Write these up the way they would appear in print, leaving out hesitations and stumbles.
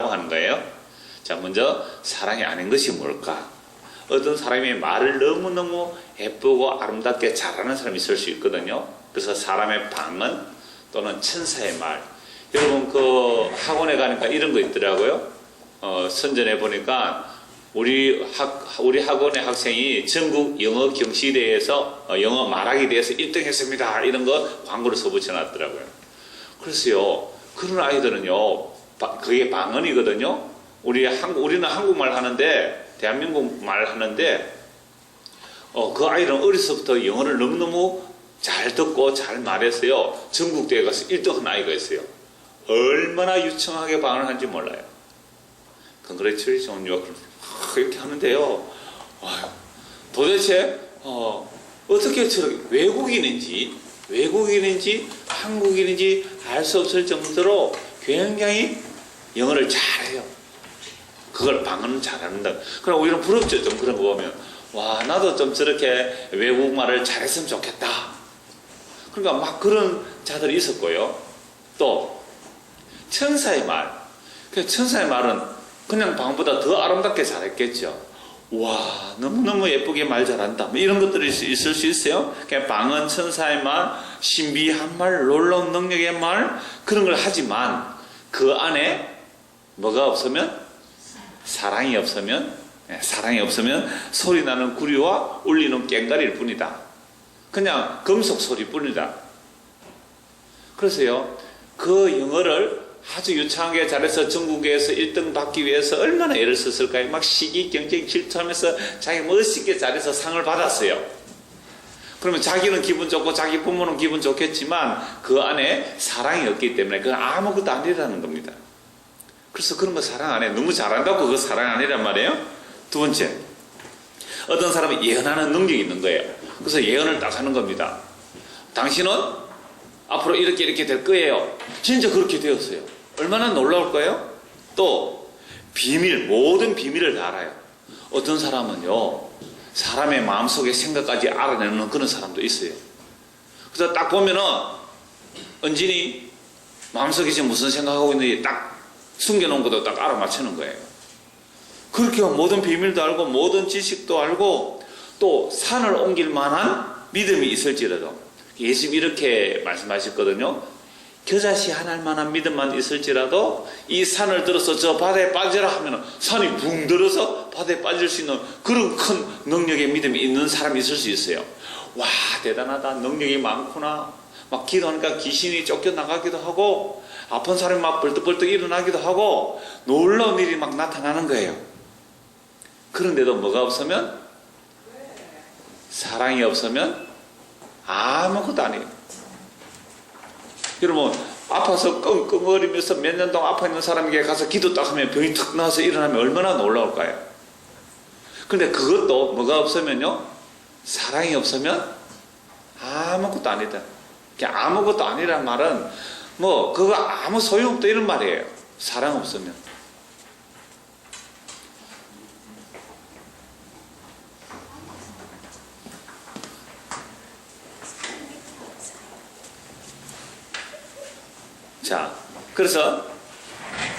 하는 거예요. 자, 먼저 사랑이 아닌 것이 뭘까? 어떤 사람이 말을 너무너무 예쁘고 아름답게 잘하는 사람이 있을 수 있거든요. 그래서 사람의 방언 또는 천사의 말. 여러분 그 학원에 가니까 이런 거 있더라고요. 선전해 보니까 우리 학원의 학생이 전국 영어 경시대회에서 영어 말하기 대해서 1등 했습니다. 이런 거 광고를 써붙여 놨더라고요. 그래서요, 그런 아이들은요, 그게 방언이거든요. 우리는 한국말 하는데, 대한민국 말 하는데, 그 아이는 어려서부터 영어를 너무너무 잘 듣고 잘 말해서요, 전국대회 가서 1등 한 아이가 있어요. 얼마나 유창하게 방언을 하는지 몰라요. Congratulations, 이렇게 하는데요. 도대체 어떻게 저렇게 외국인인지 한국인인지 알 수 없을 정도로 굉장히 영어를 잘해요. 그걸 방언은 잘한다. 그럼 우리는 부럽죠. 좀 그런 거 보면 와, 나도 좀 저렇게 외국말을 잘했으면 좋겠다. 그러니까 막 그런 자들이 있었고요. 또 천사의 말. 천사의 말은 그냥 방보다 더 아름답게 잘했겠죠. 와, 너무너무 예쁘게 말 잘한다. 뭐 이런 것들이 있을 수 있어요. 그냥 방언, 천사의 말, 신비한 말, 놀라운 능력의 말, 그런 걸 하지만 그 안에 뭐가 없으면? 사랑이 없으면 소리 나는 구리와 울리는 꽹과리일 뿐이다. 그냥 금속 소리뿐이다. 그래서요, 그 영어를 아주 유창하게 잘해서 전국에서 1등 받기 위해서 얼마나 애를 썼을까요? 막 시기 경쟁 질투하면서 자기 멋있게 잘해서 상을 받았어요. 그러면 자기는 기분 좋고 자기 부모는 기분 좋겠지만 그 안에 사랑이 없기 때문에 그건 아무것도 아니라는 겁니다. 그래서 그런 거 사랑 안 해. 너무 잘한다고 그거 사랑 아니란 말이에요. 두 번째, 어떤 사람은 예언하는 능력이 있는 거예요. 그래서 예언을 딱 하는 겁니다. 당신은 앞으로 이렇게 될 거예요. 진짜 그렇게 되었어요. 얼마나 놀라울 거예요? 또 모든 비밀을 다 알아요. 어떤 사람은요, 사람의 마음속의 생각까지 알아내는 그런 사람도 있어요. 그래서 딱 보면은 은진이 마음속에 지금 무슨 생각하고 있는지 딱 숨겨놓은 것도 딱 알아맞히는 거예요. 그렇게 모든 비밀도 알고 모든 지식도 알고 또 산을 옮길 만한 믿음이 있을지라도 예수님이 이렇게 말씀하셨거든요. 겨자씨 하나일 만한 믿음만 있을지라도 이 산을 들어서 저 바다에 빠지라 하면 산이 붕 들어서 바다에 빠질 수 있는 그런 큰 능력의 믿음이 있는 사람이 있을 수 있어요. 와, 대단하다. 능력이 많구나. 막 기도하니까 귀신이 쫓겨나가기도 하고 아픈 사람이 막 벌떡벌떡 일어나기도 하고 놀라운 일이 막 나타나는 거예요. 그런데도 뭐가 없으면? 사랑이 없으면 아무것도 아니에요. 여러분, 아파서 끙끙거리면서 몇 년 동안 아파 있는 사람에게 가서 기도 딱 하면 병이 탁 나와서 일어나면 얼마나 놀라울까요? 근데 그것도 뭐가 없으면요, 사랑이 없으면 아무것도 아니다. 아무것도 아니란 말은 뭐 그거 아무 소용없다 이런 말이에요. 사랑 없으면. 자, 그래서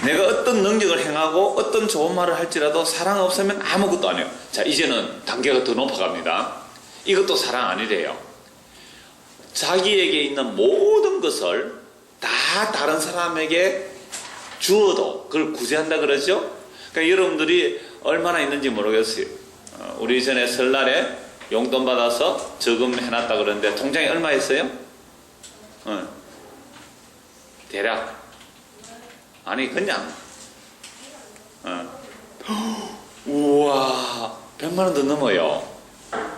내가 어떤 능력을 행하고 어떤 좋은 말을 할지라도 사랑 없으면 아무것도 아니에요. 자, 이제는 단계가 더 높아갑니다. 이것도 사랑 아니래요. 자기에게 있는 모든 것을 다 다른 사람에게 주어도 그걸 구제한다 그러죠. 그러니까 여러분들이 얼마나 있는지 모르겠어요. 우리 전에 설날에 용돈 받아서 저금 해놨다 그러는데 통장에 얼마 있어요? 대략 아니 그냥 우와 100만 원도 넘어요.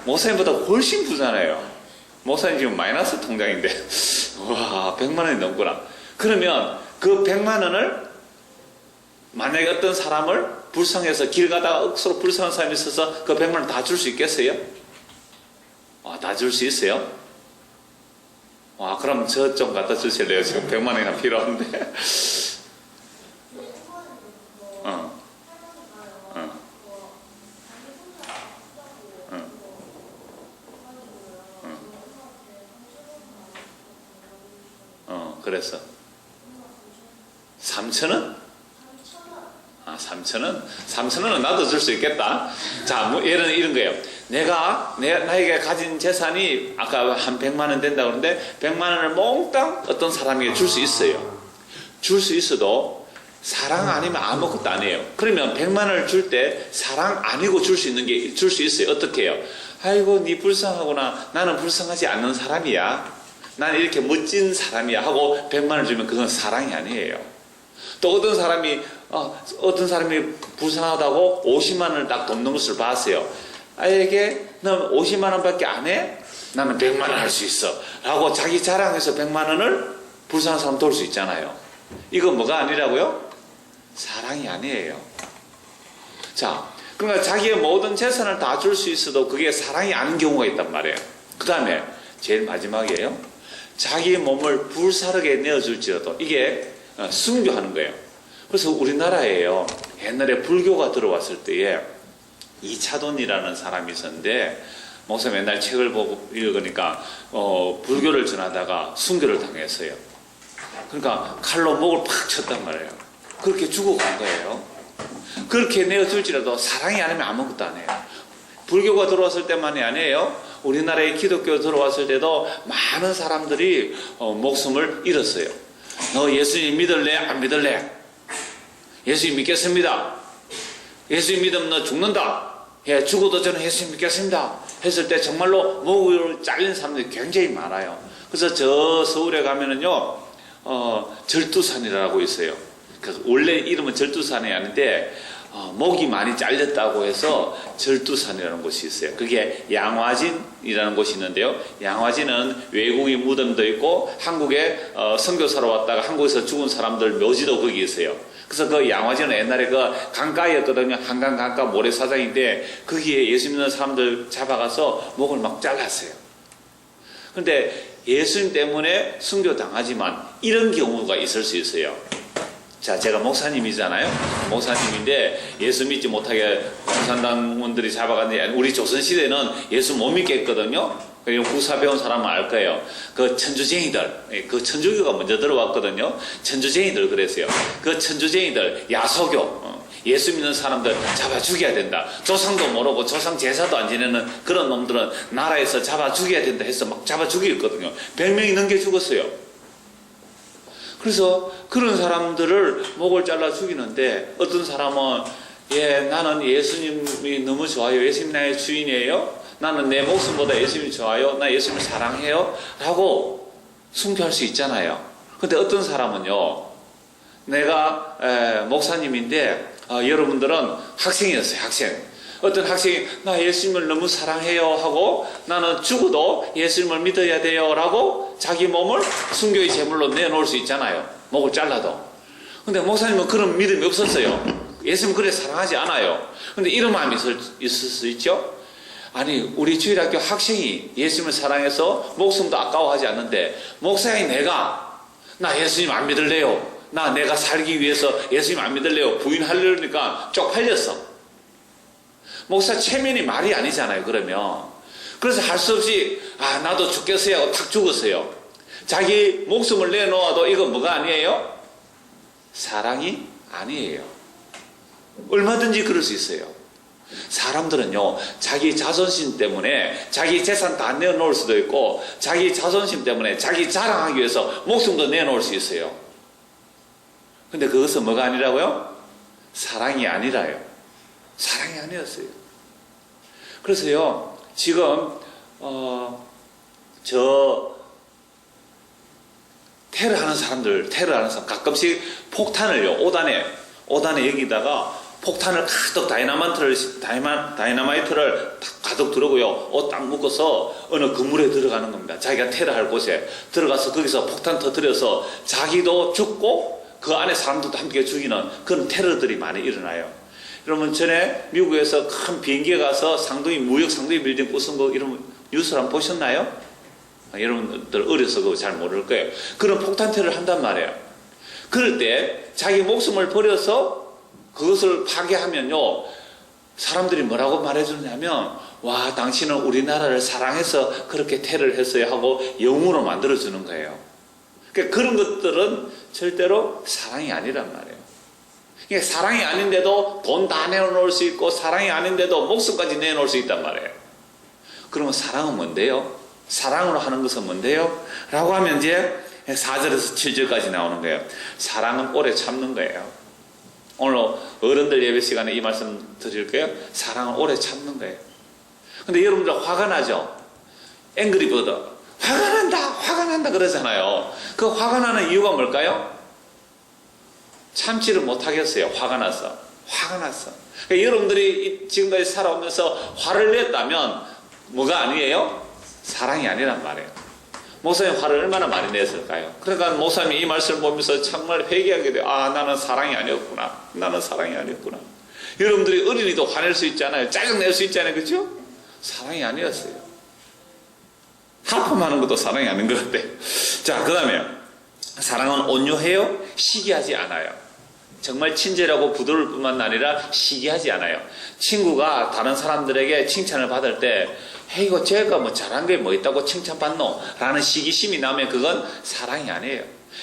목사님보다 훨씬 부자네요. 목사님 지금 마이너스 통장인데 와 100만 원이 넘구나. 그러면 그 100만 원을 만약에 어떤 사람을 불쌍해서 길 가다가 억수로 불쌍한 사람이 있어서 그 100만 원 다 줄 수 있겠어요? 다 줄 수 있어요? 와, 그럼 저 좀 갖다 주실래요? 지금 100만 원이나 필요한데. 그래서 3,000원? 아, 3천원 나도 줄 수 있겠다. 자, 뭐 예를 이런 거예요. 나에게 가진 재산이 아까 한 100만 원 된다고 그러는데 100만 원을 몽땅 어떤 사람에게 줄 수 있어요. 줄 수 있어도 사랑 아니면 아무것도 아니에요. 그러면 100만 원을 줄 때 사랑 아니고 줄 수 있는 게 줄 수 있어요. 어떻게 해요? 아이고 니 불쌍하구나. 나는 불쌍하지 않는 사람이야. 나는 이렇게 멋진 사람이야 하고 100만 원을 주면 그건 사랑이 아니에요. 또 어떤 사람이 불쌍하다고 50만 원을 딱 돕는 것을 봤어요. 아에게 너 50만 원밖에 안 해? 나는 100만 원 할 수 있어 라고 자기 자랑해서 100만 원을 불쌍한 사람 도울 수 있잖아요. 이건 뭐가 아니라고요? 사랑이 아니에요. 자, 그러니까 자기의 모든 재산을 다 줄 수 있어도 그게 사랑이 아닌 경우가 있단 말이에요. 그 다음에 제일 마지막이에요. 자기 몸을 불사르게 내어줄지라도 이게 순교하는 거예요. 그래서 우리나라에요, 옛날에 불교가 들어왔을 때에 이차돈이라는 사람이 있었는데 목사님 맨날 책을 보고 읽으니까 불교를 전하다가 순교를 당했어요. 그러니까 칼로 목을 팍 쳤단 말이에요. 그렇게 죽어간 거예요. 그렇게 내어줄지라도 사랑이 아니면 아무것도 안 해요. 불교가 들어왔을 때만이 아니에요. 우리나라에 기독교 들어왔을 때도 많은 사람들이 목숨을 잃었어요. 너 예수님 믿을래? 안 믿을래? 예수님 믿겠습니다. 예수님 믿으면 너 죽는다. 예, 죽어도 저는 예수님 믿겠습니다. 했을 때 정말로 목을 잘린 사람들이 굉장히 많아요. 그래서 저 서울에 가면은요, 절두산이라고 있어요. 그래서 원래 이름은 절두산이 아닌데, 목이 많이 잘렸다고 해서 절두산이라는 곳이 있어요. 그게 양화진이라는 곳이 있는데요. 양화진은 외국인 무덤도 있고 한국에 선교사로 왔다가 한국에서 죽은 사람들 묘지도 거기 있어요. 그래서 그 양화진은 옛날에 그 강가였거든요. 한강 강가 모래사장인데 거기에 예수 믿는 사람들 잡아가서 목을 막 잘랐어요. 그런데 예수님 때문에 순교 당하지만 이런 경우가 있을 수 있어요. 자, 제가 목사님이잖아요. 목사님인데 예수 믿지 못하게 공산당원들이 잡아갔는데 우리 조선시대는 예수 못 믿겠거든요. 그리고 국사 배운 사람은 알 거예요. 그 천주쟁이들, 그 천주교가 먼저 들어왔거든요. 천주쟁이들 그랬어요. 그 천주쟁이들, 야소교, 예수 믿는 사람들 잡아 죽여야 된다. 조상도 모르고 조상 제사도 안 지내는 그런 놈들은 나라에서 잡아 죽여야 된다 해서 막 잡아 죽였거든요. 100명이 넘게 죽었어요. 그래서 그런 사람들을 목을 잘라 죽이는데 어떤 사람은 나는 예수님이 너무 좋아요. 예수님 나의 주인이에요. 나는 내 목숨보다 예수님이 좋아요. 나 예수님을 사랑해요. 라고 순교할 수 있잖아요. 근데 어떤 사람은요, 내가 목사님인데 여러분들은 학생이었어요. 학생. 어떤 학생이 나 예수님을 너무 사랑해요 하고 나는 죽어도 예수님을 믿어야 돼요 라고 자기 몸을 순교의 제물로 내놓을 수 있잖아요. 목을 잘라도. 근데 목사님은 그런 믿음이 없었어요. 예수님 그래 사랑하지 않아요. 근데 이런 마음이 있을 수 있죠. 아니 우리 주일학교 학생이 예수님을 사랑해서 목숨도 아까워하지 않는데 목사인 나 예수님 안 믿을래요. 내가 살기 위해서 예수님 안 믿을래요. 부인하려니까 쪽팔렸어. 목사 체면이 말이 아니잖아요. 그러면 그래서 할 수 없이 나도 죽겠어요 하고 탁 죽었어요. 자기 목숨을 내놓아도 이건 뭐가 아니에요? 사랑이 아니에요. 얼마든지 그럴 수 있어요. 사람들은요, 자기 자존심 때문에 자기 재산 다 내놓을 수도 있고 자기 자존심 때문에 자기 자랑하기 위해서 목숨도 내놓을 수 있어요. 근데 그것은 뭐가 아니라고요? 사랑이 아니라요. 사랑이 아니었어요. 그래서요, 지금 테러하는 사람 가끔씩 폭탄을요, 오단에 여기다가 폭탄을 가득 다이너마이트를 가득 들고요, 옷 딱 묶어서 어느 건물에 들어가는 겁니다. 자기가 테러할 곳에 들어가서 거기서 폭탄 터뜨려서 자기도 죽고 그 안에 사람들도 함께 죽이는 그런 테러들이 많이 일어나요. 여러분 전에 미국에서 큰 비행기에 가서 무역 상둥이 빌딩 부순 거 이런 뉴스를 한번 보셨나요? 여러분들 어려서 그거 잘 모를 거예요. 그런 폭탄 테러를 한단 말이에요. 그럴 때 자기 목숨을 버려서 그것을 파괴하면요, 사람들이 뭐라고 말해주냐면 와, 당신은 우리나라를 사랑해서 그렇게 테러를 했어요 하고 영웅으로 만들어주는 거예요. 그러니까 그런 것들은 절대로 사랑이 아니란 말이에요. 이게 사랑이 아닌데도 돈 다 내놓을 수 있고 사랑이 아닌데도 목숨까지 내놓을 수 있단 말이에요. 그러면 사랑은 뭔데요? 사랑으로 하는 것은 뭔데요? 라고 하면 이제 4절에서 7절까지 나오는 거예요. 사랑은 오래 참는 거예요. 오늘 어른들 예배 시간에 이 말씀 드릴 거예요. 사랑은 오래 참는 거예요. 근데 여러분들 화가 나죠? 앵그리버드. 화가 난다 그러잖아요. 그 화가 나는 이유가 뭘까요? 참지를 못하겠어요. 화가 났어. 그러니까 여러분들이 지금까지 살아오면서 화를 냈다면 뭐가 아니에요? 사랑이 아니란 말이에요. 목사님 화를 얼마나 많이 냈을까요? 그러니까 목사님이 이 말씀을 보면서 정말 회개하게 돼요. 아, 나는 사랑이 아니었구나. 여러분들이 어린이도 화낼 수 있잖아요. 짜증낼 수 있잖아요. 그렇죠? 사랑이 아니었어요. 하품하는 것도 사랑이 아닌 것 같아요. 자, 그 다음에 사랑은 온유해요. 시기하지 않아요. 정말 친절하고 부드러울 뿐만 아니라 시기하지 않아요. 친구가 다른 사람들에게 칭찬을 받을 때 이거 제가 뭐 잘한 게 뭐 있다고 칭찬받노? 라는 시기심이 나면 그건 사랑이 아니에요.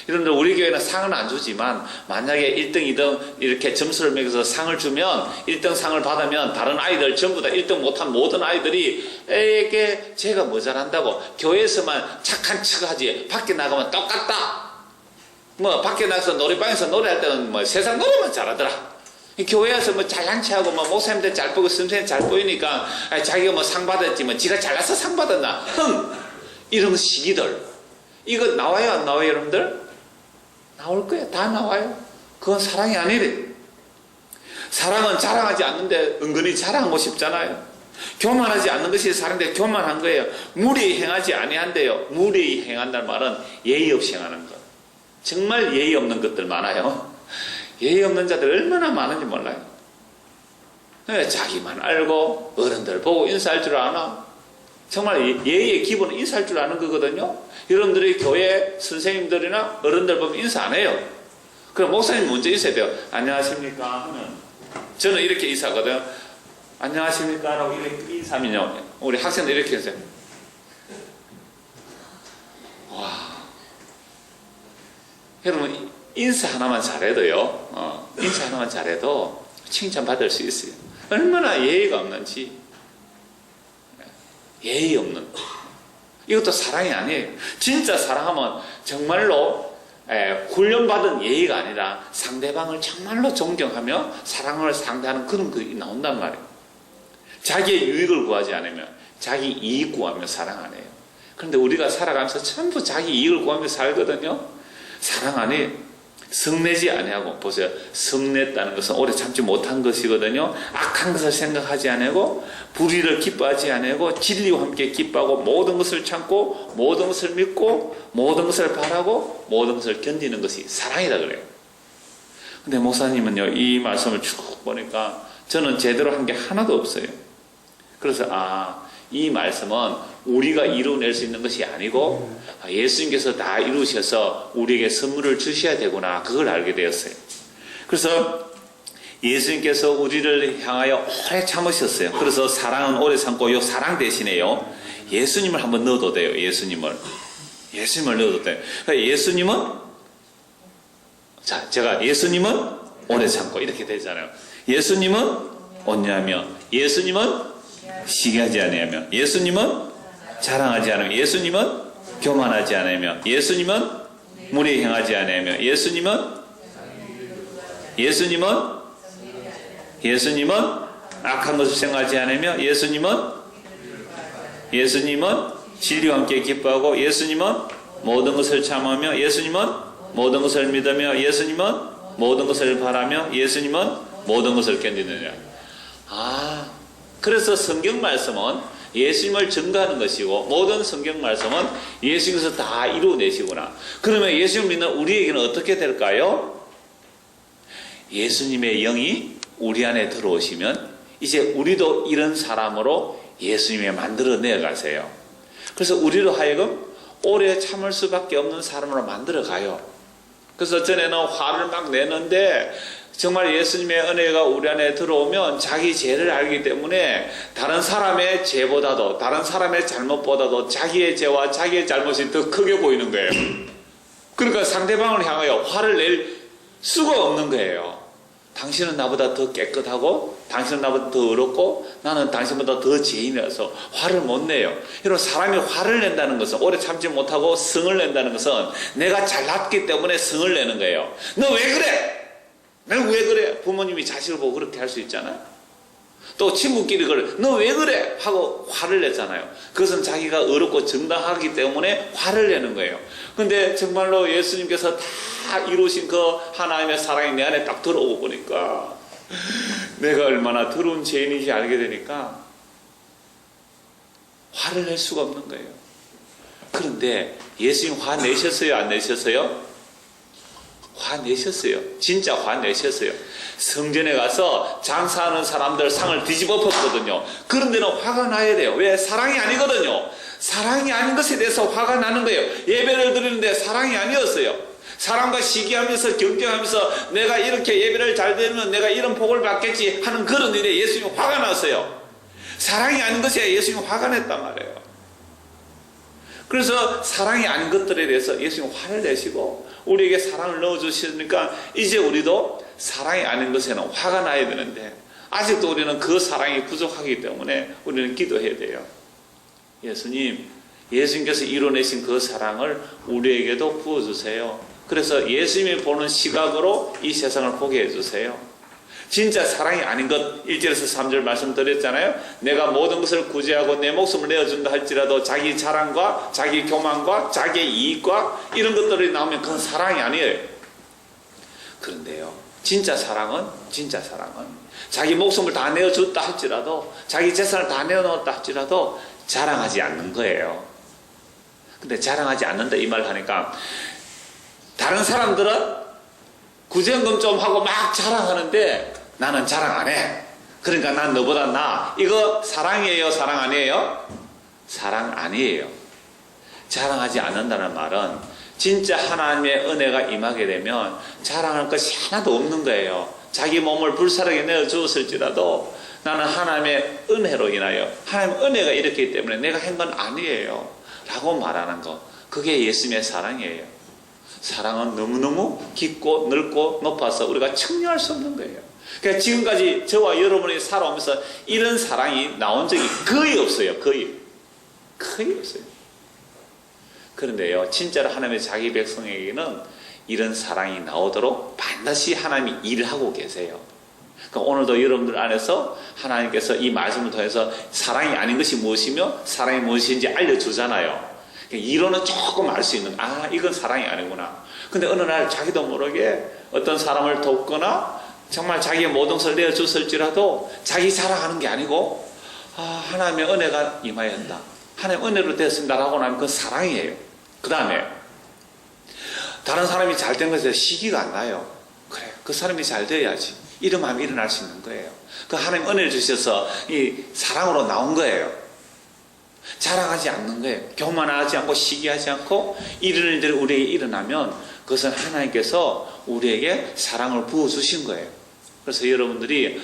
여러분들 우리 교회는 상은 안 주지만 만약에 1등, 2등 이렇게 점수를 매겨서 상을 주면 1등 상을 받으면 다른 아이들 전부 다 1등 못한 모든 아이들이 에게 제가 뭐 잘한다고 교회에서만 착한 척 하지 밖에 나가면 똑같다. 뭐 밖에 나가서 노래방에서 노래할 때는 뭐 세상 노래만 잘하더라. 교회에서 뭐 잘난 체하고 뭐 목사님들 잘 보고 선생님 잘 보이니까 자기가 뭐 상 받았지 뭐 지가 잘나서 상 받았나 이런 시기들 이거 나와요 안 나와요 여러분들? 나올 거예요. 다 나와요. 그건 사랑이 아니래. 사랑은 자랑하지 않는데 은근히 자랑하고 싶잖아요. 교만하지 않는 것이 사랑인데 교만한 거예요. 무리히 행하지 아니한대요. 무리히 행한다는 말은 예의 없이 행하는 것. 정말 예의 없는 것들 많아요. 예의 없는 자들 얼마나 많은지 몰라요. 자기만 알고 어른들 보고 인사할 줄 아나? 정말 예의의 기본은 인사할 줄 아는 거거든요. 여러분들이 교회 선생님들이나 어른들 보면 인사 안 해요. 그럼 목사님 먼저 인사해야 돼요. 안녕하십니까 하면 저는 이렇게 인사하거든요. 안녕하십니까 라고 이렇게 인사하면요. 우리 학생들 이렇게 했어요. 와, 여러분 인사 하나만 잘해도요. 인사 하나만 잘해도 칭찬받을 수 있어요. 얼마나 예의가 없는지. 예의 없는 이것도 사랑이 아니에요. 진짜 사랑하면 정말로 훈련받은 예의가 아니라 상대방을 정말로 존경하며 사랑을 상대하는 그런 것이 나온단 말이에요. 자기의 유익을 구하지 않으면 자기 이익 구하며 사랑 안 해요. 그런데 우리가 살아가면서 전부 자기 이익을 구하며 살거든요. 사랑 안 해요. 성내지 아니하고 보세요. 성냈다는 것은 오래 참지 못한 것이거든요. 악한 것을 생각하지 아니하고 불의를 기뻐하지 아니하고 진리와 함께 기뻐하고 모든 것을 참고 모든 것을 믿고 모든 것을 바라고 모든 것을 견디는 것이 사랑이다 그래요. 근데 목사님은요 이 말씀을 쭉 보니까 저는 제대로 한 게 하나도 없어요. 그래서 이 말씀은 우리가 이루어낼 수 있는 것이 아니고 예수님께서 다 이루셔서 우리에게 선물을 주셔야 되구나 그걸 알게 되었어요. 그래서 예수님께서 우리를 향하여 오래 참으셨어요. 그래서 사랑은 오래 참고 이 사랑 대신에요 예수님을 한번 넣어도 돼요. 예수님을 넣어도 돼요. 그러니까 예수님은 제가 예수님은 오래 참고 이렇게 되잖아요. 예수님은 온유하며 예수님은 시기하지 아니하며 예수님은 자랑하지 않으며 예수님은 교만하지 않으며 예수님은 무리에 행하지 않으며 예수님은 악한 것을 생각하지 않으며 예수님은 진리와 함께 기뻐하고 예수님은 모든 것을 참으며 예수님은 모든 것을 믿으며 예수님은 모든 것을 바라며 예수님은 모든 것을 견디느냐. 그래서 성경 말씀은 예수님을 증거하는 것이고 모든 성경 말씀은 예수님께서 다 이루어내시구나. 그러면 예수님을 믿는 우리에게는 어떻게 될까요? 예수님의 영이 우리 안에 들어오시면 이제 우리도 이런 사람으로 예수님이 만들어내 가세요. 그래서 우리로 하여금 오래 참을 수밖에 없는 사람으로 만들어 가요. 그래서 전에는 화를 막 내는데 정말 예수님의 은혜가 우리 안에 들어오면 자기 죄를 알기 때문에 다른 사람의 죄보다도 다른 사람의 잘못보다도 자기의 죄와 자기의 잘못이 더 크게 보이는 거예요. 그러니까 상대방을 향하여 화를 낼 수가 없는 거예요. 당신은 나보다 더 깨끗하고 당신은 나보다 더 어렵고 나는 당신보다 더 죄인이라서 화를 못 내요. 여러분, 사람이 화를 낸다는 것은, 오래 참지 못하고 성을 낸다는 것은 내가 잘났기 때문에 성을 내는 거예요. 너 왜 그래? 내가 왜 그래? 부모님이 자식을 보고 그렇게 할 수 있잖아요. 또 친구끼리 너 왜 그래? 하고 화를 내잖아요. 그것은 자기가 어렵고 정당하기 때문에 화를 내는 거예요. 근데 정말로 예수님께서 다 이루신 그 하나님의 사랑이 내 안에 딱 들어오고 보니까 내가 얼마나 더러운 죄인인지 알게 되니까 화를 낼 수가 없는 거예요. 그런데 예수님 화 내셨어요? 안 내셨어요? 화 내셨어요. 진짜 화 내셨어요. 성전에 가서 장사하는 사람들 상을 뒤집어 엎었거든요. 그런 데는 화가 나야 돼요. 왜? 사랑이 아니거든요. 사랑이 아닌 것에 대해서 화가 나는 거예요. 예배를 드리는데 사랑이 아니었어요. 사람과 시기하면서 경쟁하면서 내가 이렇게 예배를 잘 드리면 내가 이런 복을 받겠지 하는 그런 일에 예수님이 화가 났어요. 사랑이 아닌 것에 예수님이 화가 냈단 말이에요. 그래서 사랑이 아닌 것들에 대해서 예수님이 화를 내시고 우리에게 사랑을 넣어주시니까 이제 우리도 사랑이 아닌 것에는 화가 나야 되는데 아직도 우리는 그 사랑이 부족하기 때문에 우리는 기도해야 돼요. 예수님께서 이뤄내신 그 사랑을 우리에게도 부어주세요. 그래서 예수님이 보는 시각으로 이 세상을 보게 해주세요. 진짜 사랑이 아닌 것, 1절에서 3절 말씀드렸잖아요. 내가 모든 것을 구제하고 내 목숨을 내어준다 할지라도 자기 자랑과 자기 교만과 자기 이익과 이런 것들이 나오면 그건 사랑이 아니에요. 그런데요, 진짜 사랑은 자기 목숨을 다 내어줬다 할지라도 자기 재산을 다 내어놓았다 할지라도 자랑하지 않는 거예요. 근데 자랑하지 않는다 이 말 하니까 다른 사람들은 구제연금 좀 하고 막 자랑하는데 나는 자랑 안 해. 그러니까 난 너보다 나아. 이거 사랑이에요? 사랑 아니에요? 사랑 아니에요. 자랑하지 않는다는 말은 진짜 하나님의 은혜가 임하게 되면 자랑할 것이 하나도 없는 거예요. 자기 몸을 불사르게 내어주었을지라도 나는 하나님의 은혜로 인하여 하나님의 은혜가 이렇기 때문에 내가 한 건 아니에요 라고 말하는 거, 그게 예수님의 사랑이에요. 사랑은 너무너무 깊고 넓고 높아서 우리가 청량할 수 없는 거예요. 그러니까 지금까지 저와 여러분이 살아오면서 이런 사랑이 나온 적이 거의 없어요. 거의 없어요. 그런데요, 진짜로 하나님의 자기 백성에게는 이런 사랑이 나오도록 반드시 하나님이 일을 하고 계세요. 그러니까 오늘도 여러분들 안에서 하나님께서 이 말씀을 통해서 사랑이 아닌 것이 무엇이며 사랑이 무엇인지 알려주잖아요. 이론은 조금 알 수 있는, 이건 사랑이 아니구나. 근데 어느 날 자기도 모르게 어떤 사람을 돕거나 정말 자기의 모든 것을 내어줬을지라도 자기 자랑하는 게 아니고 하나님의 은혜가 임하였다, 하나님의 은혜로 됐습니다 라고 나면 그건 사랑이에요. 그 다음에 다른 사람이 잘 된 것에 시기가 안 나요. 그래, 그 사람이 잘 돼야지 이러면 일어날 수 있는 거예요. 그 하나님 은혜를 주셔서 이 사랑으로 나온 거예요. 자랑하지 않는 거예요. 교만하지 않고 시기하지 않고 이런 일들이 우리에게 일어나면 그것은 하나님께서 우리에게 사랑을 부어주신 거예요. 그래서 여러분들이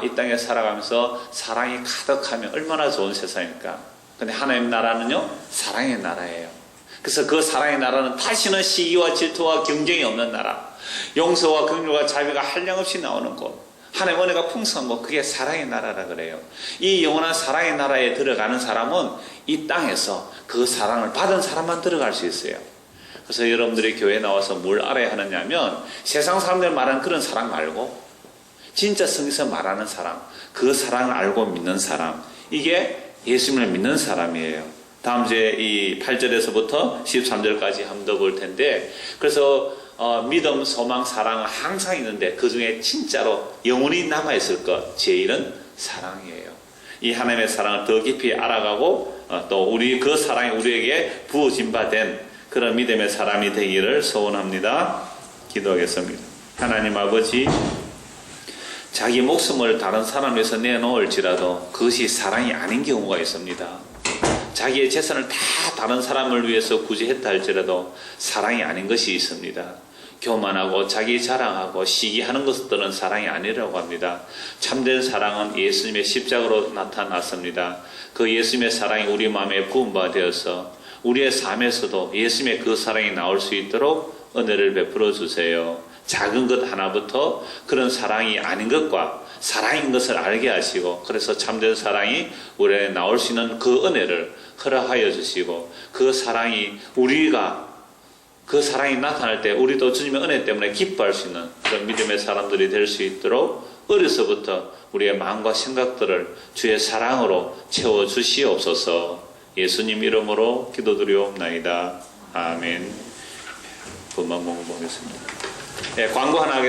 이 땅에 살아가면서 사랑이 가득하면 얼마나 좋은 세상입니까? 근데 하나님 나라는요, 사랑의 나라예요. 그래서 그 사랑의 나라는 다시는 시기와 질투와 경쟁이 없는 나라, 용서와 긍휼과 자비가 한량없이 나오는 곳, 하나님의 은혜가 풍성한 것, 그게 사랑의 나라라 그래요. 이 영원한 사랑의 나라에 들어가는 사람은 이 땅에서 그 사랑을 받은 사람만 들어갈 수 있어요. 그래서 여러분들이 교회에 나와서 뭘 알아야 하느냐면 세상 사람들 말하는 그런 사랑 말고 진짜 성에서 말하는 사랑, 그 사랑을 알고 믿는 사람, 이게 예수님을 믿는 사람이에요. 다음 주에 이 8절에서부터 13절까지 한번 더 볼 텐데, 그래서 믿음, 소망, 사랑은 항상 있는데 그 중에 진짜로 영원히 남아있을 것, 제일은 사랑이에요. 이 하나님의 사랑을 더 깊이 알아가고 또 우리 그 사랑이 우리에게 부어진 바 된 그런 믿음의 사람이 되기를 소원합니다. 기도하겠습니다. 하나님 아버지, 자기 목숨을 다른 사람 위해서 내놓을지라도 그것이 사랑이 아닌 경우가 있습니다. 자기의 재산을 다 다른 사람을 위해서 구제했다 할지라도 사랑이 아닌 것이 있습니다. 교만하고 자기 자랑하고 시기하는 것들은 사랑이 아니라고 합니다. 참된 사랑은 예수님의 십자가로 나타났습니다. 그 예수님의 사랑이 우리 마음에 부은 바 되어서 우리의 삶에서도 예수님의 그 사랑이 나올 수 있도록 은혜를 베풀어 주세요. 작은 것 하나부터 그런 사랑이 아닌 것과 사랑인 것을 알게 하시고, 그래서 참된 사랑이 우리에 나올 수 있는 그 은혜를 허락하여 주시고, 그 사랑이 우리가 그 사랑이 나타날 때 우리도 주님의 은혜 때문에 기뻐할 수 있는 그런 믿음의 사람들이 될 수 있도록 어려서부터 우리의 마음과 생각들을 주의 사랑으로 채워 주시옵소서. 예수님 이름으로 기도드리옵나이다. 아멘. 본문 보겠습니다. 광고 하나 하겠습니다.